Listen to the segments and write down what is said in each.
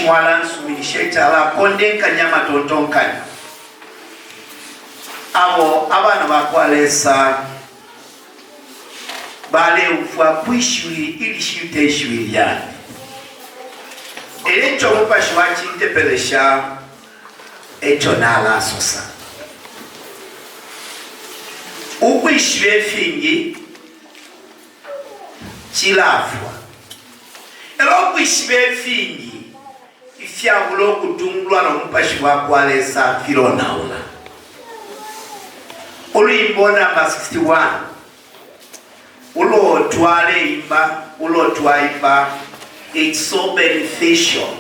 chimwala nsumilishe chala kondenka nyama tontonkanya abo abana bakwalesa bale ufwa kwishuri ili shite ishuri yani echo mupashi wachintepelesha echo nala sosa ukwishwe fingi chilafwa elo kwishwe fingi ifyabulo kutungulwa no mupashi wakwalesa filonaula Ulimbo number 61 Ulo twale imba, ulo twaimba. It's so beneficial.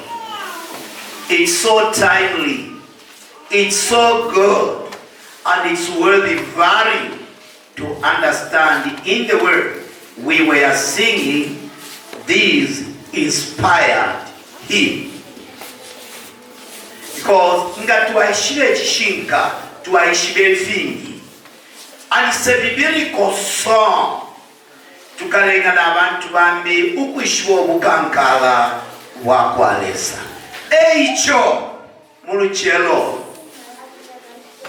It's so timely. It's so good. And it's worthy very to understand in the word we were singing this inspired hymn. Because nga tuwaishile chishinka, tuwaishile fingi. And it's a biblical song. Tukalenga na abantu bambi ukwishwa bukankala wakwalesa. Eicho muluchelo.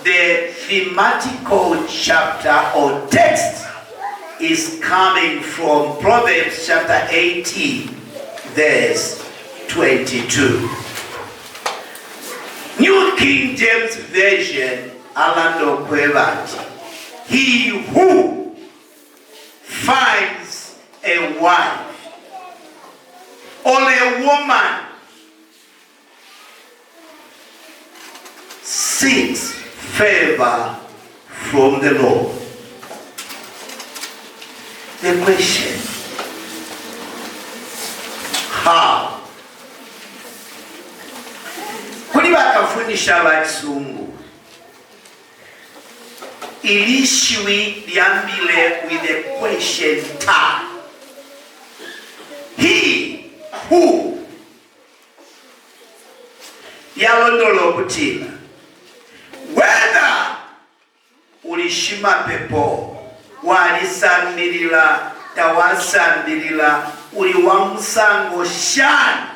The thematical chapter or text is coming from Proverbs chapter 18 verse 22. New King James Version alando kwebaji. He who finds a wife or a woman seeks favor from the Lord. The question, how? Kuli bakafundisha abasungu Ilishwi liambile with a question tag. He who yalondolo kutina whether ulishima pepo walisambilila tawasambilila uliwamusango shani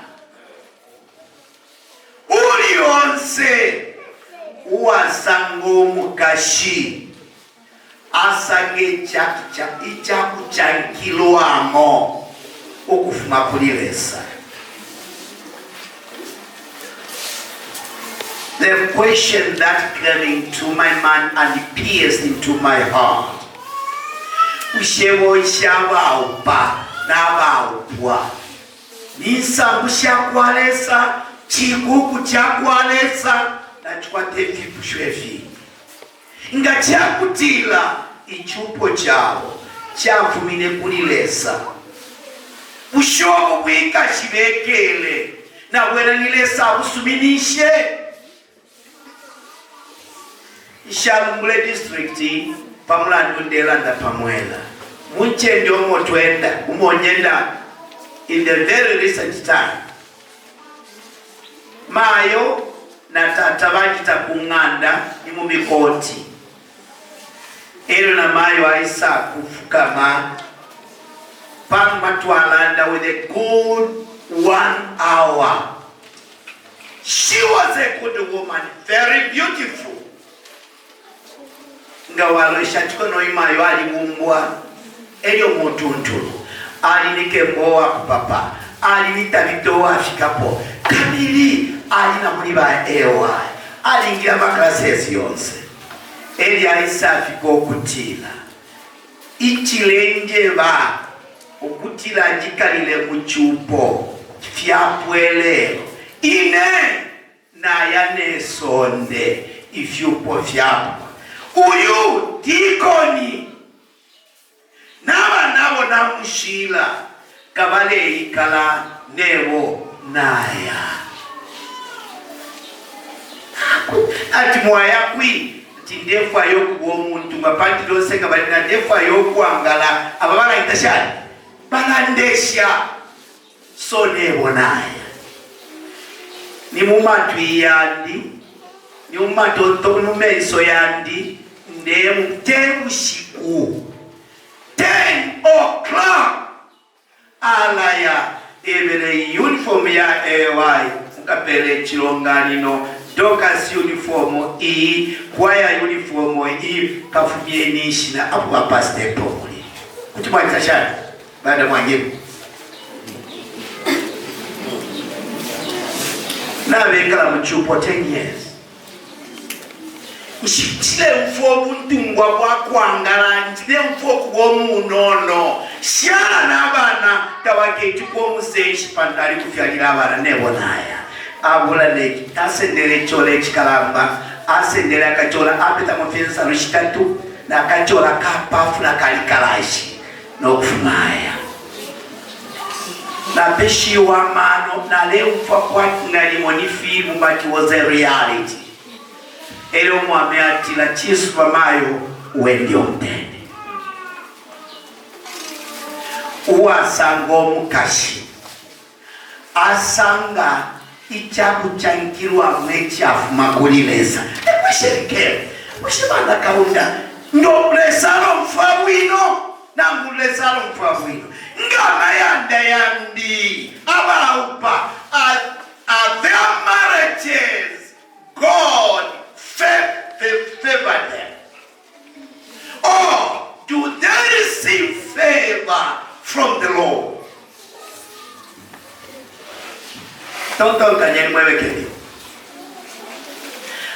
ulionse uwasango mukashi asange ichaku chankiloamo okufuma kulilesa. The question that came into my mind and pierced into my heart. Ushewo ishawa upa na upwa. Nisa ushakwalesa chikuku chakwalesa na chkwate vipu shwefi. Nga chakutila ichupo chao chafumine kulilesa. Ushobo wika shibekele na wena nilesa usuminishe. Ishalungule district pamula ndundela nda pamwela. Munche ndio motwenda umonyenda in the very recent time. Mayo na tatabajita kunganda ni mumikoti. Ero na mayo aisa kufukama Pamatualanda with a good 1 hour. She was a good woman, very beautiful. Ngawalo shachikono imayo alibumbwa elio motuntulu alinike mboa kupapa alinita vitoa fikapo kamili alina muliba ewa alingira maklasi yonse eli alisafika okutila ichilenje ba okutila jikalile muchupo fyapwele ine na yane sonde ifyupo fyapo uyu tikoni nabo namushila kabale ikala nebo naya ati mwaya kwi tindefwa yoku omuntu mapandi dose kabale na defwa yoku angala ababala itashani banandesha so nebo naya ni mumatu yandi ni umatoto numenso yandi ndemu temushiku 10 o'clock alaya ebere uniform ya AY mukapele chilonganino Dokas uniform i choir uniform i kafubye nishina abu apaste pomuli kuti mwachashana baada mwangimu na bekala muchupo 10 years Nchile mfo mtungwa kwa kuangala nchile mfo kwa munono Shiala nabana tawake chuko musenshi pantari kufyalila abana nebo naya Abula neki asendele chole chikalamba asendele akachola apeta mufensa rushitatu na akachola kapafu na kalikalashi no kufumaya na peshi wa mano na leo mfa kwa ngalimoni film but was a reality Elo mwame atila chisu mayo wendi omtende Uwasango mukashi Asanga ichabu chankirwa mwechafu makulileza Ekwesherekele Mweshimanda Kaunda Ndo mlesalo mfawino Na mlesalo mfawino Ngama yanda yandi Aba upa Their marriages God favor them. Or do they receive favor from the Lord? Don't kanyeni mwewekeli.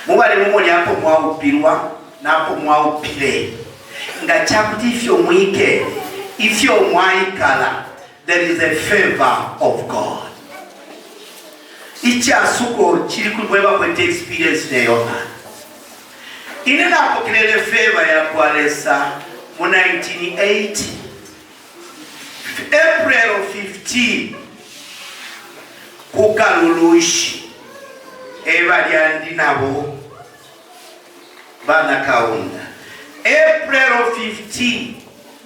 Mwali mumuli hapo mwaupilwa na hapo mwaupile. Nga chakuti ifyo mwike, ifyo mwaikala, there is a favor of God. Ichi asuko chiri kulweba kwete experience na yona. Inena apokilele favor ya kualesa mu 1980 April 15 kukalulushi eva lyandi nabo bana Kaunda April 15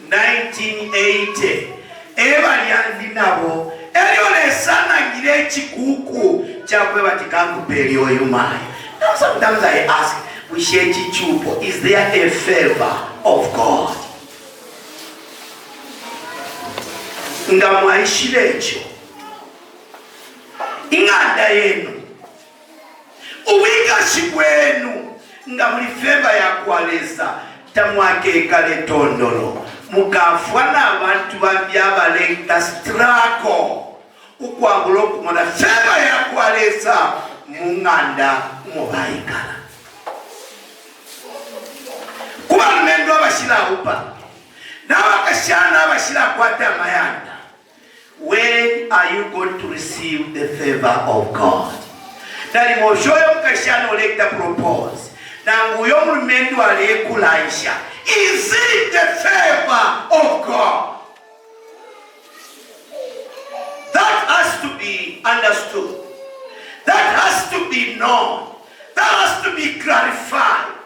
1980 eva lyandi nabo elione sana ngile chikuku chakwe batikangu peli oyumayo. Now sometimes I ask is there a favor of God? Ngamwaishilecho inganda yenu uwika shibwenu ngamuli favor ya kualesa tamwake kale tondolo mukafwana abantu babyabale strako ukwabulo kumona favor ya kualesa munganda mubaikala kuba lumendo abashira upa n'abakashana abashira kwata mayanda. When are you going to receive the favor of God? Dali mojoyo mkashana olekta propose na nguyo lumendo alekulaisha. Is it the favor of God? That has to be understood. That has to be known. That has to be clarified.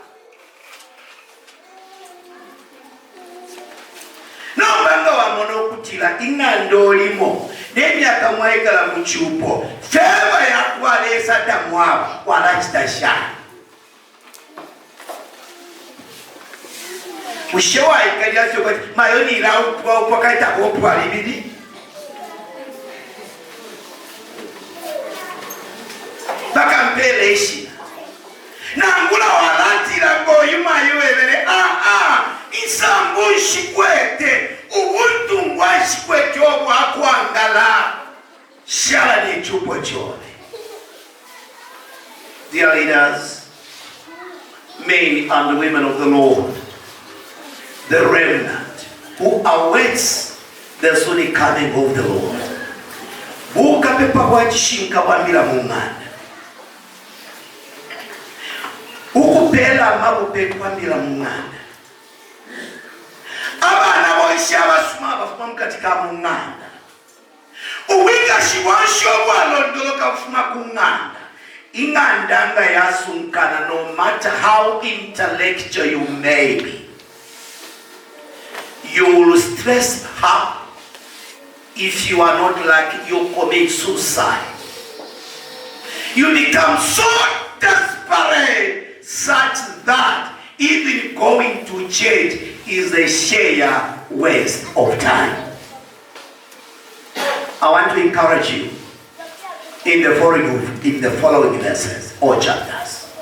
Nombanga wa mono kutila ingando limo nemyaka mwaikala muchupo feva ya kwalesa tamwa wala chitasha ushewa ikalia sio mayoni la upo kaita upo alibidi baka mpele ishi na ngula walati la boyuma yewele isambu shikwete ubuntu ngwa shikwete obwa kwangala shala ne chupo chone. Dear leaders, men and women of the Lord, the remnant who awaits the soon coming of the Lord, buka pepa wachishinka wambila mungana ukupela mabupe kwambila mungana abana boisha basuma bafuma katika munganda uwika shiwansho walondoloka bafuma kunganda ingandanga yasunkana. No matter how intellectual you may be, you will stress her. If you are not like, you commit suicide. You become so desperate such that even going to church is a sheer waste of time. I want to encourage you. in the following verses or chapters.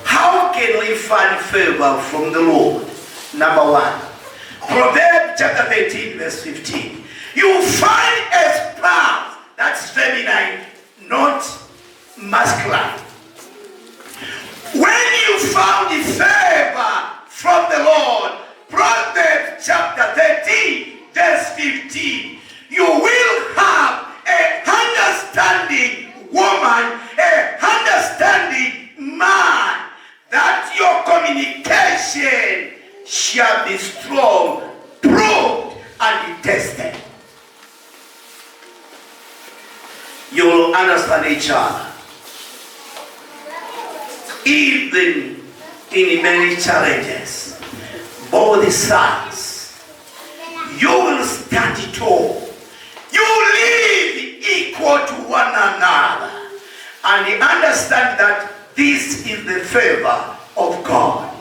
How can we find favor from the Lord? Number one, Proverbs chapter 13 verse 15. You find a spouse that's feminine, not masculine. When you found the favor from the Lord, Proverbs chapter 13 verse 15, you will have a understanding woman, a understanding man, that your communication shall be strong, proved, and tested. You will understand each other. Even in many challenges, both sides, you will stand tall. You live equal to one another, and you understand that this is the favor of God.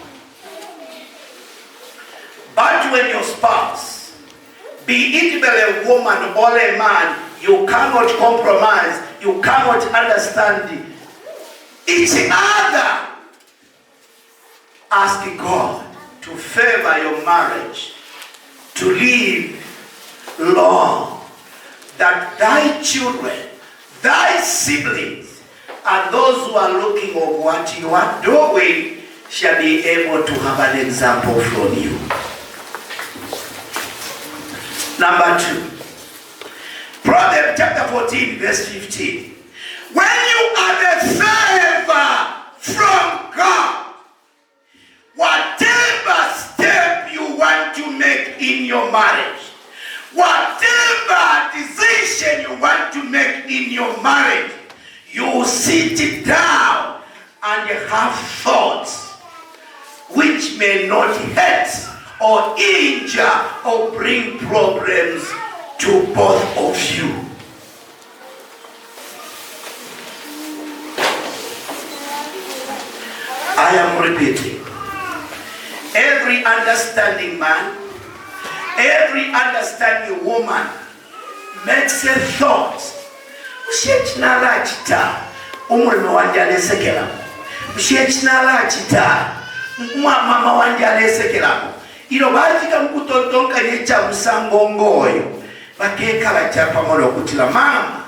But when your spouse, be it a woman or a man, you cannot compromise, you cannot understand each other, ask God to favor your marriage, to live long, that thy children, thy siblings, and those who are looking at what you are doing shall be able to have an example from you. Number two, Proverbs chapter 14 verse 15. When you are the favor from God, whatever step you want to make in your marriage, whatever decision you want to make in your marriage, you sit down and have thoughts which may not hurt or injure or bring problems to both of you. I am repeating. Every understanding man, every understanding woman makes a thought. Mshechinala chita, umulime wanje alesekela. Mshechinala chita, mama wanje alesekela. Ilo batika mkutotonka yecha musango ngoyo. Bakeka bachapa molo kutila mama.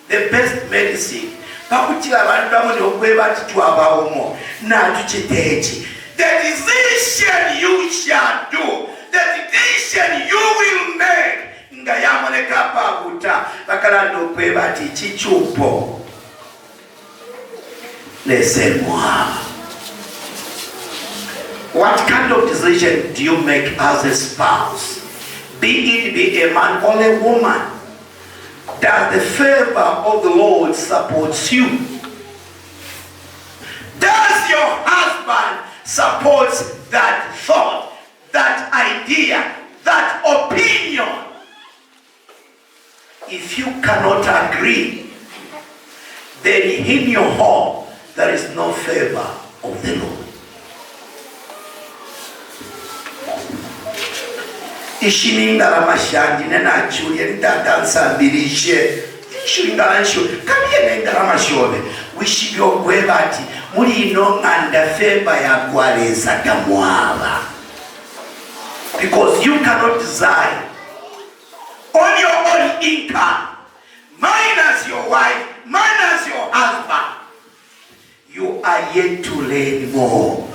The best medicine. Bakutila bantu bamwe okweba titwaba omo. Na tuchitechi. The decision you shall do, the decision you will make. Nga yamone kapa buta bakalando kweba ti chichupo. Laissez-moi. What kind of decision do you make as a spouse? Be it be a man or a woman. Does the favor of the Lord support you? Does your husband support that thought, that idea, that opinion? If you cannot agree, then in your home there is no favor of the Lord. Ishininga mashandi nena Julia ndandansa birishe ishinga nsho kamiye nenda mashove wishibyo gwebati muri no nganda favor ya kwaleza kamwaba, because you cannot design on your own income minus your wife, minus your husband. You are yet to learn more.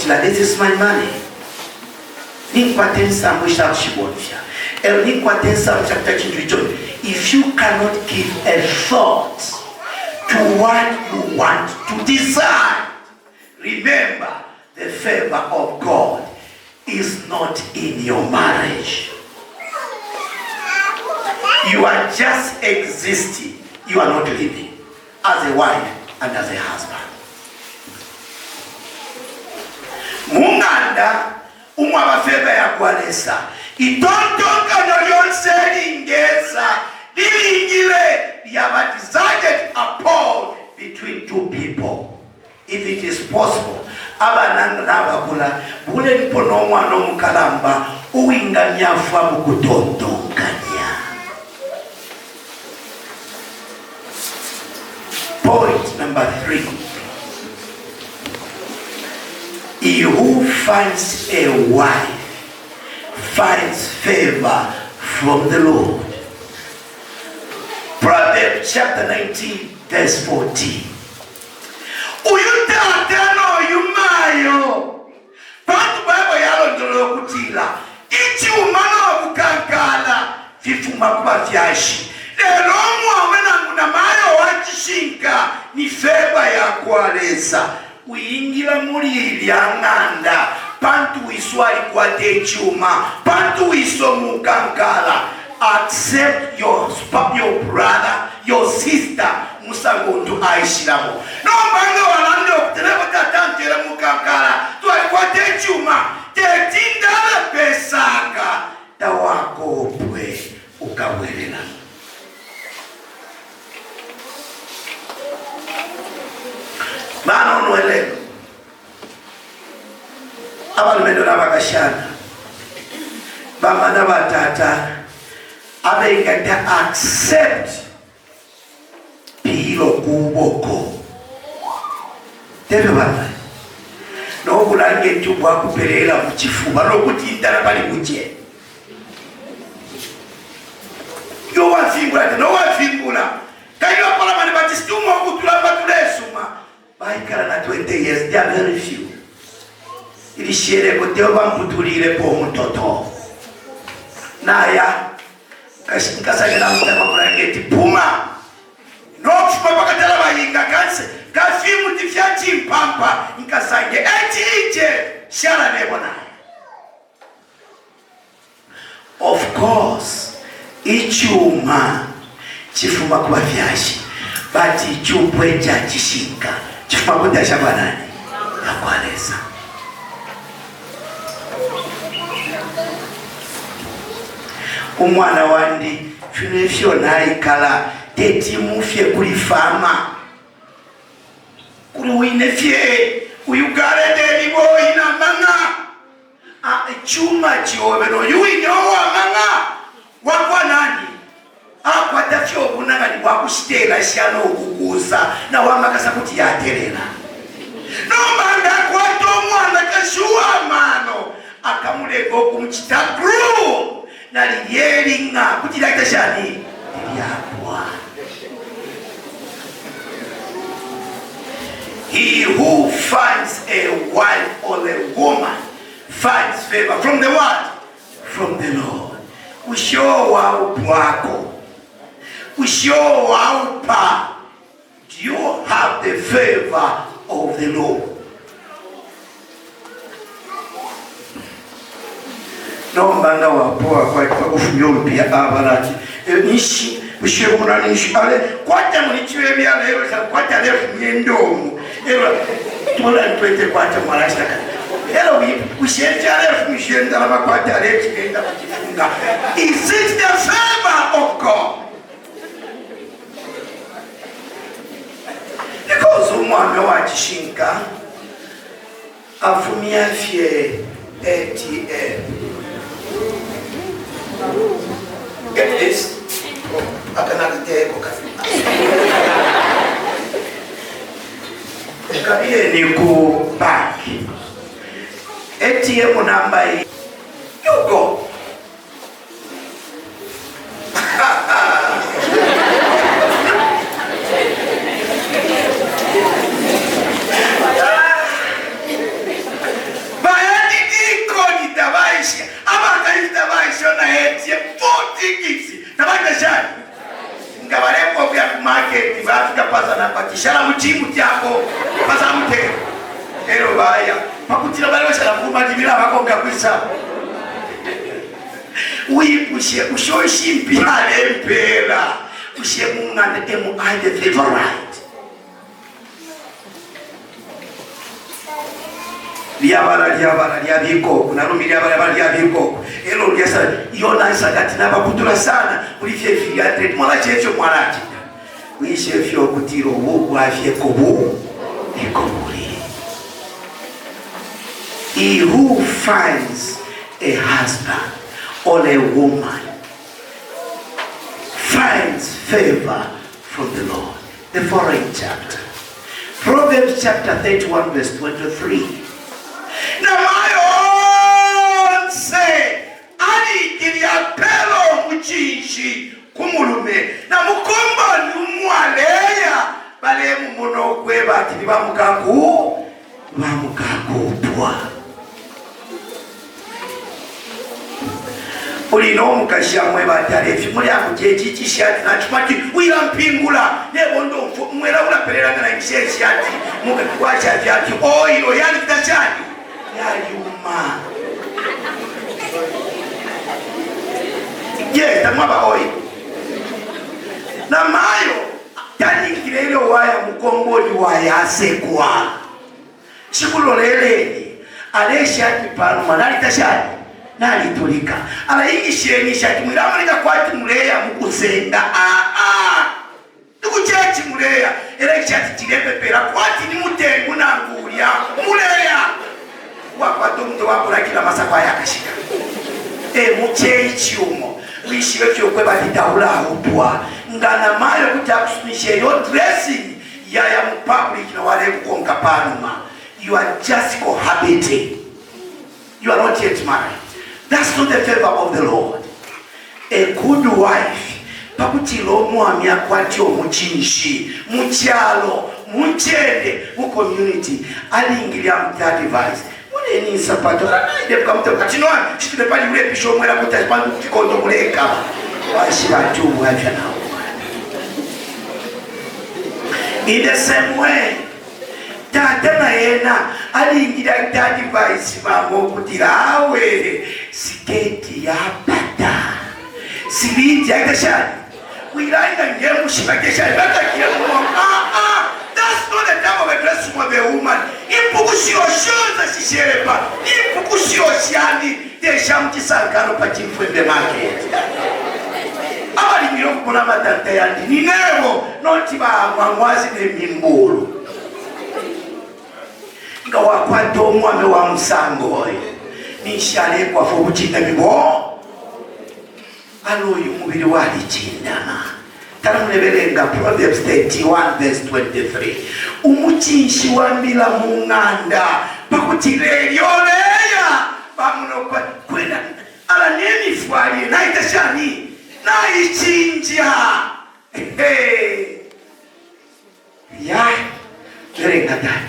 This is my money. If you cannot give a thought to what you want to decide, remember the favor of God is not in your marriage. You are just existing. You are not living as a wife and as a husband. Munganda umwaba favor ya kwanesa itontoka no yonse ingeza dilingile yaba decided upon between two people. If it is possible, abananga nabakula bule mpono omwana omukalamba uwinganya afa mukutondonganya. Point number 3. He who finds a wife finds favor from the Lord. Proverbs chapter 19 verse 14. Uyutatano yumayo pantu babo yalondolo kutila ichi umano bukankala vifuma kuba vyashi lero mwamena nguna mayo wachishinka ni feba ya kualeza uyingira muri ilyanganda pantu iswali kwa techuma pantu isomu kankala. Accept your brother, your sister, musagondu aishiramo. No manga walando kuteleko tatantele mukankala. Tuwa kwa techuma, tetindala pesaka. Tawako opwe, ukawelela. Mana onuelelo. Abalumendo nabakashana. Bama nabatata. Abe kata accept pilo kuboko. Tebe baba. No kulange tubwa kupelela muchifuba no kutindala bali kuche. Yo wafingula no wafingula. Kayo pala mani batistuma kutula batulesuma. Baikala na 20 years they are very few. Ili shere kote bamutulire po mutoto. Naya kasagala mutama kurangeti puma no kufa bakatala bayinga kanse kafimu tifyachi mpampa nkasange ije shala nebona. Of course ichuma chifuma kwa vyashi but ichupwe cha chishinka chifuma kutasha banani akwaleza. Umwana wandi finefyo naikala teti mufye kuli fama kuli winefye uyugare deni boy na manga chuma chiovero yuinyowa manga wakwa nani akwatafyo bunanga ni wakushitela shano okukuza na wamakasa kuti yaterera no manga kwato mwana kashuwa mano akamulego kumchita group na liyeringa kutilakita shani liyapwa. He who finds a wife or a woman finds favor from the what? From the Lord. Ushowa upwako. Ushowa upa. Do you have the favor of the Lord? No mbanga wapoa kwa kufunyombi abalati nishi ushebuna nishi ale kwata mulichiwe bya lero sa kwata lero nyendomu ero tola ntwete kwata marashaka ero ushenja lero mshenda la kwata lero kenda kujifunga. Is it the favor of God? Because umwana wachishinka afumia fie ATM. Get this. I cannot take a kabie ni ku bank. ATM number you go. Market vafika pasa na pakishara muchimu tyako pasa mute ero baya pakutira bale bashala kuma dibira bakonga kwisa uyipushe ushoshi mpiyale mpela ushe mungana emu aide favorite liabala liabiko kunarumi liabala liabiko elo liasa yona sakati na bakutula sana ulifye filiatre mwana checho mwanachi wishe fyo kutiro wo afye kobo ekobuli He who finds a husband or a woman finds favor from the Lord. The following chapter, Proverbs chapter 31 verse 23. Na mayo say ali kilia pelo muchinshi kumulume na mukomba numwaleya bale mumono kweba ati bamukakupwa. Ulino mukashya mweba atalefi muli akujeji chishati na chumati wila mpingula nebondo mwela unapereranga na chishati mukakwacha vyati oilo yani kitachani yaliuma. Yes, tamwaba oilo na mayo yani kilelo waya mukongoni waya sekwa chikuloleleni aleshati pano manali tashati nalitulika alayingisheni shati mwilamalika kwati muleya mukuzenga nikuchechi muleya era shati chilembepera kwati ni mutengu nangulya muleya wakwato mtu wakulakila masakwa yakashika muchechi umo wishiwe kyokwe batitaula upwa ngana mayo kutakusumishe yo dressing ya public na wale kukonga panuma. You are just cohabiting. You are not yet married. That's not the favor of the Lord. A good wife pakutilo mwami akwatyo muchinshi muchalo muchende mu community alingilya mtati vice mune ni sapato ide kamto katinoa chitile pali ule pisho mwela kutapandu kikondo muleka washibatu wafya nao. In the same way, tata na yena alingira tati vice mamo kutirawe siketi ya pata sibiti yakashani wilainga ngemu shibakeshani batakia that's not the time of a dress of a woman. Impukushio shoza shisherepa impukushio shiani deshamti sankano pachifu in the market. Abali miro kuna matante yandi ninevo noti ba mwamwazi ne mimbulu nga wakwato mwame wa msango nishale kwa fukuchina mibo aloyu mubili wali chindama tamulebelenga Proverbs 31 verse 23 umuchinshi wa mila munganda pakutilelyoleya pamunokwa kwenda ala nemi fwali na itashani na ichinja ya berenga tata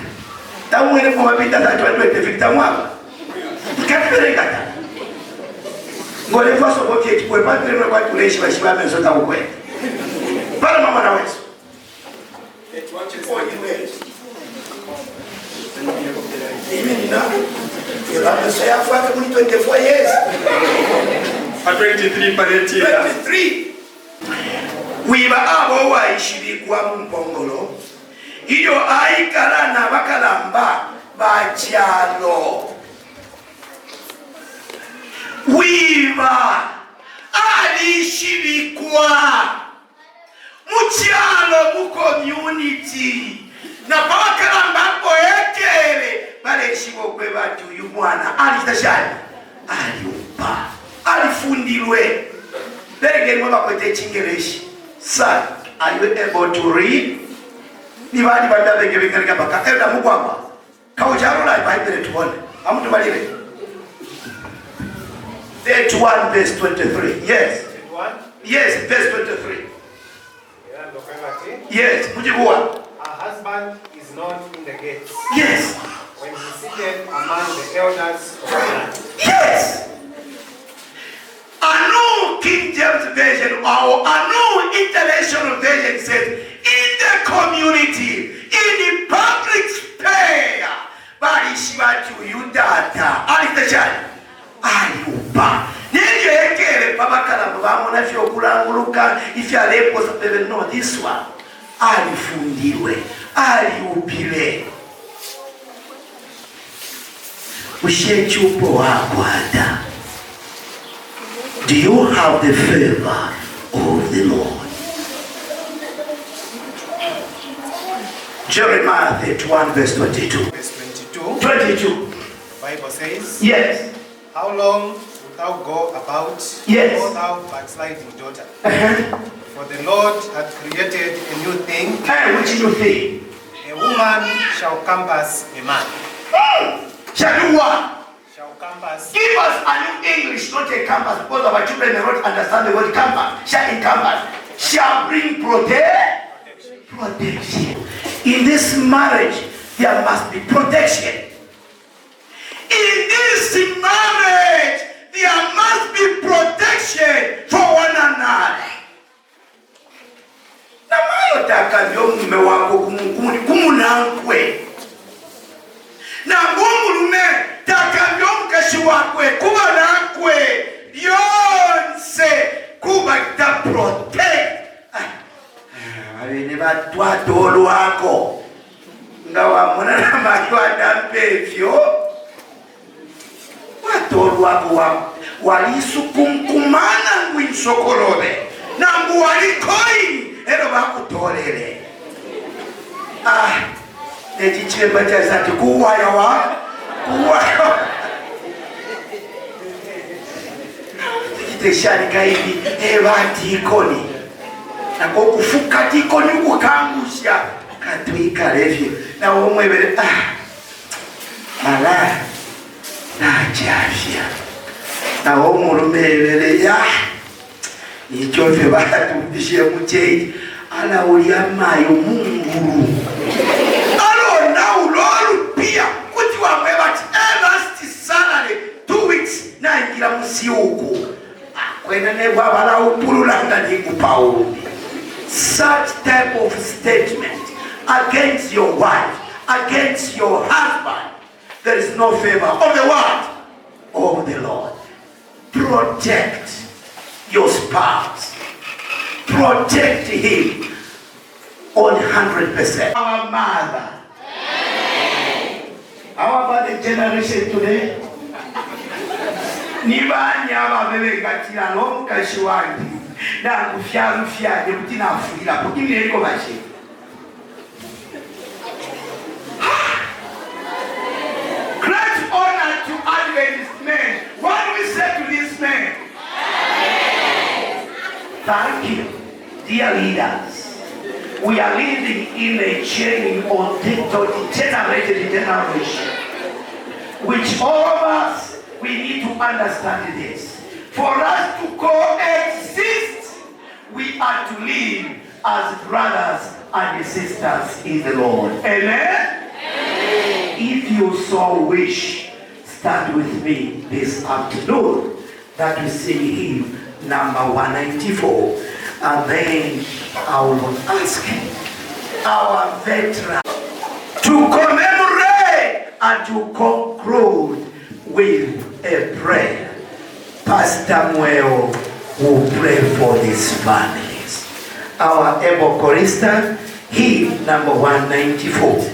tamwene kwa mabita tatu wadwete fikta mwaba ikati berenga tata ngole faso boke chikwe patile mwa kwa kuleshi wa shibame sota ukwe para mama na wesu After 24 years. 23 paretia. 23. Wiba abo waishibikwa mpongolo. Iyo aikala na bakalamba bachalo. Wiba alishibikwa muchalo mu community. Na bakalamba poekele bale shibokwe batu yu mwana alitashani aliupa alifundilwe bege mwa kwete chingereshi. Son, are you able to read? Ni bali banda bege bega baka enda mukwamba kaujaro la Bible tuone amuntu balile 31 verse 23. Yes, 31. Yes, verse 23. Yes, mujibua. A husband is known in the gates. Yes. When he seated among the elders of the land. Yes. A new King James Version or a new International Version says, in the community, in the public sphere, barishibatu yudata. Alitachani. Ayuba. Nenge ekele babakala mbamona fyo kulanguluka ifya lepo sapebe no this one. Alifundiwe. Aliupile. Ushechupo wakwata. Do you have the favor of the Lord? Jeremiah 31 verse 22. Verse 22. 22. Bible says, Yes. how long wilt thou go about, Yes. O thou backsliding daughter? For the Lord hath created a new thing. Hey, which new thing? A woman shall compass a man. Shall do what? Shall compass. Give us a new English, not a compass, because our children may not understand the word compass. Shall encompass. Shall bring protection. In this marriage, there must be protection. In this marriage, there must be protection for one another. Na mayo takavyo mume wako kumunangwe. Na mumume takavyo mkashi wakwe kumunangwe. Yonse kuba ta protect. Abene batwatolo wako. Ngawa mwana na mayo adampevyo. Watolo wako walisukumkumana ngwinsokolole. Na mbu walikoi. Ero bakutolele. Nechichemba chasati kuwaya wa. Tikiteshani kaidi evati ikoni. Na kufuka tikoni ukangusha. Katuika levye. Na umwebele. Ala. Na chafya. Na umurumebele ya. Nichofe batudishie mucheji ala uliyamayo Mungu alo na ulolu pia kuti wamwe bati last salary 2 weeks na ingira musiuku kwenda ne baba upulula ngati kupaundi. Such type of statement against your wife, against your husband, there is no favor of the word of the Lord. Protect your spouse. Protect him on 100%. Our mother. How about the generation today? Nibani ababebe gatira no kashiwandi. Na kufya de mutina afira pokini liko bashi. Great honor to Adventist men. What do we say to this man? Thank you, dear leaders. We are living in a chain of generation, which all of us, we need to understand this. For us to coexist, we are to live as brothers and sisters in the Lord. Amen? Amen. If you so wish, stand with me this afternoon that we sing hymn number 194, and then I will ask our veteran to commemorate and to conclude with a prayer. Pastor Mueo will pray for these families. Our able chorister, hymn number 194.